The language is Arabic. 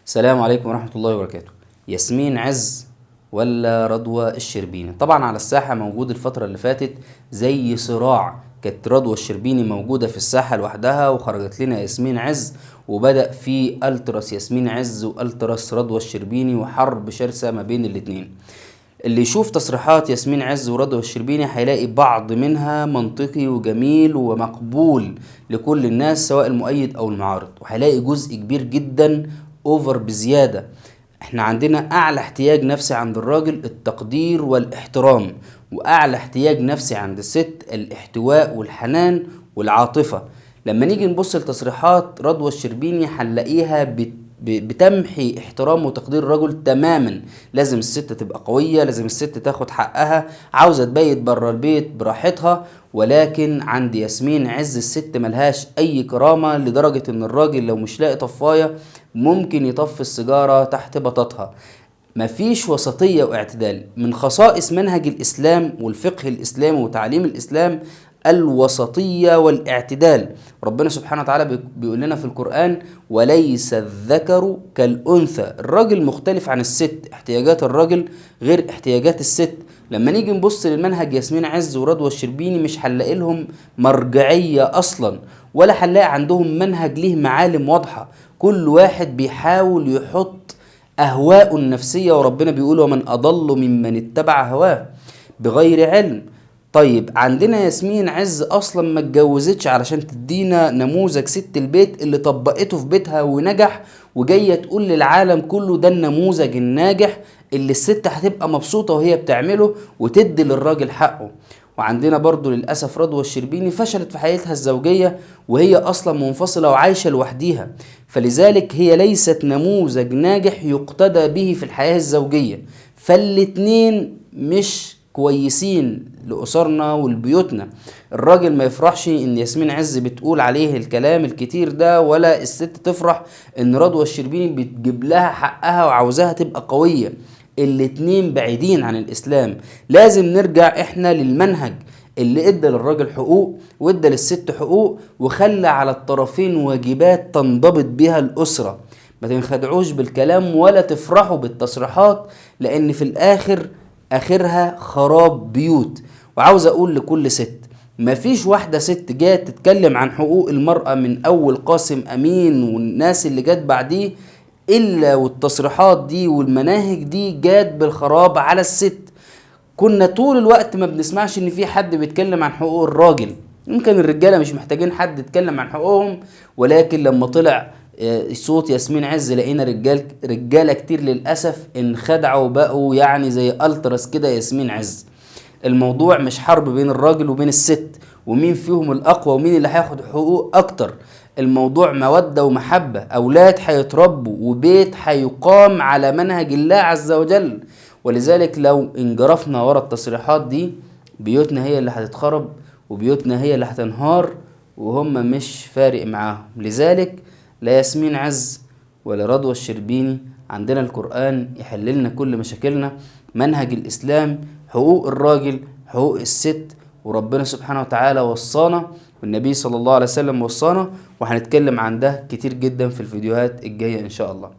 السلام عليكم ورحمة الله وبركاته. ياسمين عز ولا رضوى الشربيني؟ طبعا على الساحة موجود الفترة اللي فاتت زي صراع. كانت رضوى الشربيني موجودة في الساحة لوحدها وخرجت لنا ياسمين عز، وبدأ في التراس ياسمين عز والتراس رضوى الشربيني وحرب شرسة ما بين الاتنين. اللي يشوف تصريحات ياسمين عز ورضوى الشربيني هيلاقي بعض منها منطقي وجميل ومقبول لكل الناس سواء المؤيد او المعارض، وهيلاقي جزء كبير جدا اوفر بزيادة. احنا عندنا اعلى احتياج نفسي عند الراجل التقدير والاحترام، واعلى احتياج نفسي عند الست الاحتواء والحنان والعاطفة. لما نيجي نبص لتصريحات رضوى الشربيني هنلاقيها بتمحي احترام وتقدير الرجل تماما. لازم الست تبقى قوية، لازم الست تاخد حقها، عاوزة تبيت بره البيت براحتها. ولكن عند ياسمين عز الست ملهاش اي كرامة، لدرجة ان الراجل لو مش لاقي طفاية ممكن يطفي السيجارة تحت بطاطها. مفيش وسطية واعتدال. من خصائص منهج الإسلام والفقه الإسلامي وتعليم الإسلام الوسطية والاعتدال. ربنا سبحانه وتعالى بيقول لنا في القرآن: وليس الذكر كالأنثى. الراجل مختلف عن الست، احتياجات الراجل غير احتياجات الست. لما نيجي نبص للمنهج ياسمين عز ورضوى الشربيني مش هنلاقي لهم مرجعية أصلا، ولا هنلاقي عندهم منهج ليه معالم واضحة. كل واحد بيحاول يحط أهواءه النفسية، وربنا بيقول: ومن أضل ممن اتبع هواه بغير علم. طيب عندنا ياسمين عز اصلا ما اتجوزتش علشان تدينا نموذج ست البيت اللي طبقته في بيتها ونجح، وجايه تقول للعالم كله ده النموذج الناجح اللي الست هتبقى مبسوطه وهي بتعمله وتدي للراجل حقه. وعندنا برضو للاسف رضوى الشربيني فشلت في حياتها الزوجيه وهي اصلا منفصله وعايشه لوحديها، فلذلك هي ليست نموذج ناجح يقتدى به في الحياه الزوجيه. فالاتنين مش كويسين لأسرنا ولبيوتنا. الراجل ما يفرحش ان ياسمين عز بتقول عليه الكلام الكتير ده، ولا الست تفرح ان رضوى الشربيني بتجيب لها حقها وعاوزاها تبقى قوية. الاتنين بعيدين عن الإسلام. لازم نرجع احنا للمنهج اللي ادى للراجل حقوق وادى للست حقوق، وخلى على الطرفين واجبات تنضبط بها الأسرة. ما تنخدعوش بالكلام ولا تفرحوا بالتصريحات، لان في الآخر اخرها خراب بيوت. وعاوز اقول لكل ست: مفيش واحدة ست جات تتكلم عن حقوق المرأة من اول قاسم امين والناس اللي جات بعديه الا والتصريحات دي والمناهج دي جات بالخراب على الست. كنا طول الوقت ما بنسمعش ان في حد بيتكلم عن حقوق الراجل. يمكن الرجالة مش محتاجين حد يتكلم عن حقوقهم، ولكن لما طلع صوت ياسمين عز لقينا رجاله كتير للاسف انخدعوا وبقوا يعني زي التراس كده ياسمين عز. الموضوع مش حرب بين الراجل وبين الست ومين فيهم الاقوى ومين اللي هياخد حقوق اكتر. الموضوع مودة ومحبة، اولاد هيتربوا وبيت هيقام على منهج الله عز وجل. ولذلك لو انجرفنا ورا التصريحات دي بيوتنا هي اللي هتتخرب وبيوتنا هي اللي هتنهار، وهم مش فارق معاهم. لذلك لا ياسمين عز ولا رضوى الشربيني، عندنا القرآن يحل لنا كل مشاكلنا، منهج الإسلام، حقوق الراجل، حقوق الست، وربنا سبحانه وتعالى وصانا والنبي صلى الله عليه وسلم وصانا. وهنتكلم عن ده كتير جدا في الفيديوهات الجاية إن شاء الله.